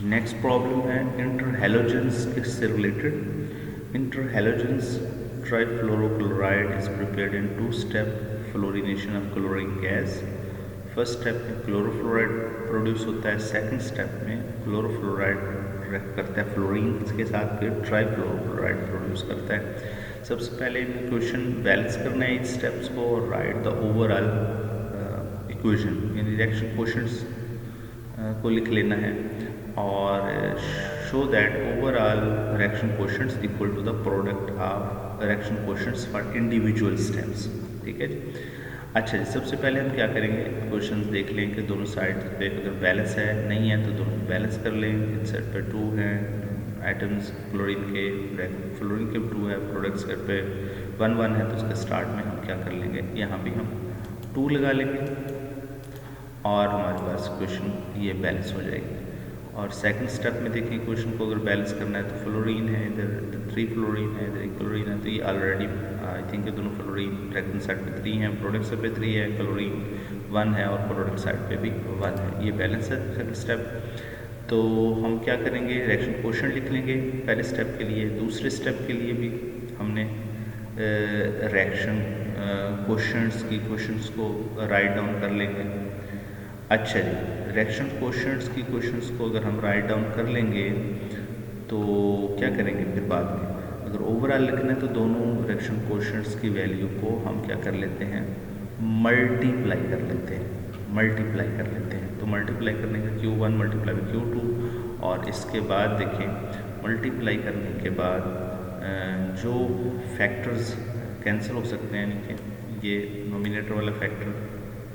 Next problem है interhalogens से related. Interhalogens trifluorochloride is prepared in 2 step fluorination of chlorine gas. First step में chlorofluoride produce होता है, second step में क्लोरोफ्लोराइड react करता है फ्लोरीन के साथ, फिर ट्राइफ्लोरोक्लोराइड प्रोड्यूस करता है। सबसे पहले क्वेश्चन बैलेंस करना है इन स्टेप्स को और राइट द ओवरऑल इक्वेशन यानी रिएक्शन क्वेश्चंस को लिख लेना है और show that overall reaction questions equal to the product of reaction questions for individual steps. ठीक है जी। अच्छा जी, सबसे पहले हम क्या करेंगे, क्वेश्चंस देख लें कि दोनों साइड पे अगर बैलेंस है, नहीं है तो दोनों बैलेंस कर लें। इन साइड पे 2 हैं आइटम्स फ्लोरीन के 2 है, प्रोडक्ट्स साइड पे 1 1 है, तो उसके स्टार्ट में हम क्या कर लेंगे, यहाँ भी हम 2 लगा लेंगे और हमारे पास क्वेश्चन ये बैलेंस हो जाएगी। और सेकंड स्टेप में देखिए क्वेश्चन को अगर बैलेंस करना है तो फ्लोरीन है, इधर 3 फ्लोरीन है, इधर 1 क्लोरीन है, तो ये ऑलरेडी आई थिंक दोनों फ्लोरीन रिएक्टेंट साइड पे 3 है, प्रोडक्ट साइड पे 3 है, क्लोरीन 1 है और प्रोडक्ट साइड पे भी 1 है, ये बैलेंस है सेकंड स्टेप। तो हम क्या करेंगे, रिएक्शन क्वेश्चन लिख लेंगे पहले स्टेप के लिए। दूसरे स्टेप के लिए भी हमने रिएक्शन क्वेश्चंस को राइट डाउन कर लेंगे। अच्छा जी, रिएक्शन क्वेश्चंस को अगर हम राइट डाउन कर लेंगे तो क्या करेंगे फिर बाद में, अगर ओवरऑल लिखना है तो दोनों रिएक्शन क्वेश्चंस की वैल्यू को हम क्या कर लेते हैं, मल्टीप्लाई कर लेते हैं। तो मल्टीप्लाई करने का Q1 मल्टीप्लाई बाई Q2 और इसके बाद देखें मल्टीप्लाई करने के बाद जो फैक्टर्स कैंसिल हो सकते हैं, यानी कि ये नोमिनेटर वाला फैक्टर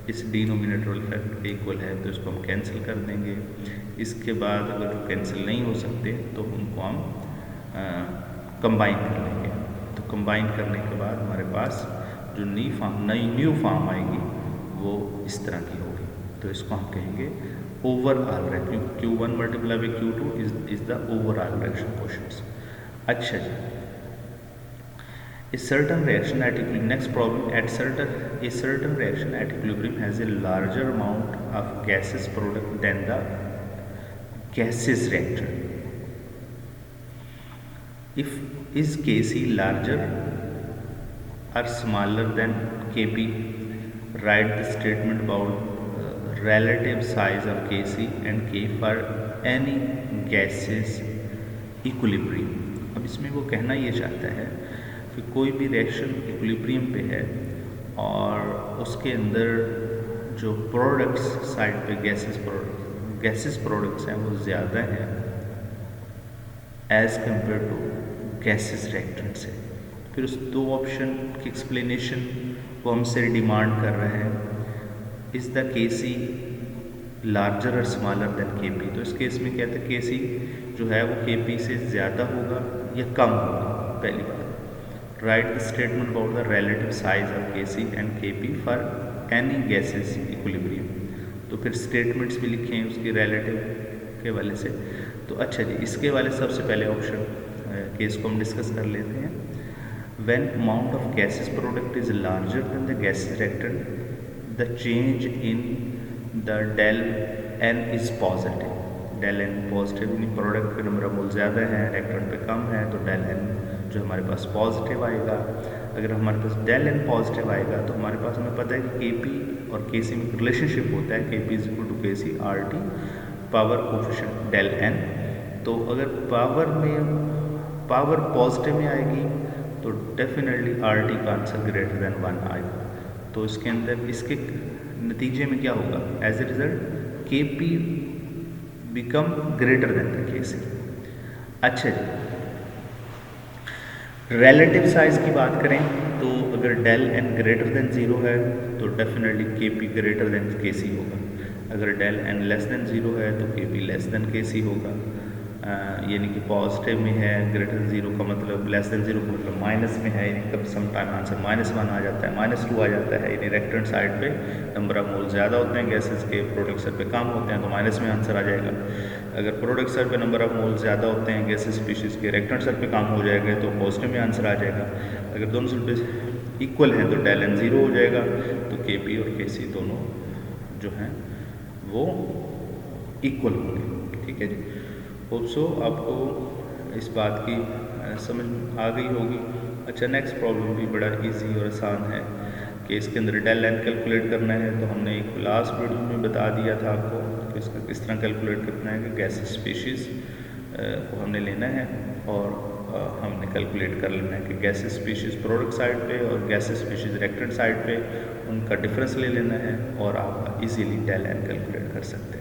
इस डिनोमिनेटर वाले फैक्टर के इक्वल है तो इसको हम कैंसिल कर देंगे। इसके बाद अगर जो कैंसिल नहीं हो सकते तो उनको हम कंबाइन कर लेंगे। तो कंबाइन करने के बाद हमारे पास जो न्यू फॉर्म आएगी वो इस तरह की होगी, तो इसको हम कहेंगे overall reaction. Q1 multiply by Q2 is the overall reaction questions. अच्छा जी, a certain reaction at equilibrium, next problem, a certain reaction at equilibrium has a larger amount of gaseous product than the gaseous reactant. If is Kc larger or smaller than Kp, write the statement about relative size of Kc and K for any gaseous equilibrium। अब इसमें वो कहना ये चाहता है कि कोई भी रिएक्शन इक्विलिब्रियम पे है और उसके अंदर जो प्रोडक्ट्स साइड पे गैसेस प्रोडक्ट्स हैं वो ज़्यादा हैं as compare to gases reactant से। फिर उस 2 ऑप्शन की एक्सप्लेनेशन वो हमसे डिमांड कर रहे हैं, इज़ द Kc लार्जर और स्मॉलर देन Kp। तो इस केस में क्या था, Kc जो है वो Kp से ज़्यादा होगा या कम होगा। पहली बात, write the statement about the relative size of Kc and Kp for any gaseous equilibrium। तो फिर स्टेटमेंट्स भी लिखे हैं उसके रिलेटिव के वाले से। तो अच्छा जी, इसके वाले सबसे पहले ऑप्शन केस को हम डिस्कस कर लेते हैं। when amount of gaseous product is larger than the gaseous reactant, the change in the del n is positive। del n positive, यानी प्रोडक्ट पे नंबर ऑफ मोल ज़्यादा है, रिएक्टेंट पे कम है, तो del n जो हमारे पास पॉजिटिव आएगा। अगर हमारे पास del n पॉजिटिव आएगा तो हमारे पास हमें पता है कि Kp और Kc में रिलेशनशिप होता है, Kp is equal to Kc RT power coefficient del n। तो अगर पावर पॉजिटिव में आएगी तो डेफिनेटली RT का आंसर ग्रेटर देन 1 आएगा। तो इसके अंदर इसके नतीजे में क्या होगा, as a result Kp become greater than the Kc। अच्छा जी, रिलेटिव साइज की बात करें तो अगर del n ग्रेटर देन 0 है तो definitely Kp greater than Kc होगा। अगर del n लेस देन 0 है तो Kp लेस देन Kc होगा। यानी कि पॉजिटिव में है, ग्रेटर देन 0 का मतलब लेस देन 0 का मतलब माइनस में है, यानी कब सम टाइम आंसर -1 आ जाता है, -2 आ जाता है। यानी रिएक्टेंट साइड पे नंबर ऑफ मोल ज़्यादा होते हैं गैसेस के, प्रोडक्ट साइड पे कम होते हैं, तो माइनस में आंसर आ जाएगा। अगर प्रोडक्ट साइड पे नंबर ऑफ मोल ज़्यादा होते हैं गैसेस स्पीशीज़ के, रिएक्टेंट साइड पे कम हो जाएगा तो पॉजिटिव में आंसर आ जाएगा। अगर दोनों साइड पे इक्वल हैं तो del n 0 हो जाएगा, तो Kp और Kc दोनों जो हैं वो इक्वल होंगे। ठीक है जी। होप सो आपको इस बात की समझ आ गई होगी। अच्छा, नेक्स्ट प्रॉब्लम भी बड़ा इजी और आसान है कि इसके अंदर डेल एन कैलकुलेट करना है। तो हमने एक लास्ट वीडियो में बता दिया था आपको कि इसका किस तरह कैलकुलेट करना है कि गैस स्पीशीज़ को हमने लेना है और हमने कैलकुलेट कर लेना है कि गैस स्पीशीज़ प्रोडक्ट साइड पे और गैस स्पीशीज़ रिएक्टेंट साइड पे उनका डिफरेंस ले लेना है और आप इजीली डेल एन कैलकुलेट कर सकते हैं।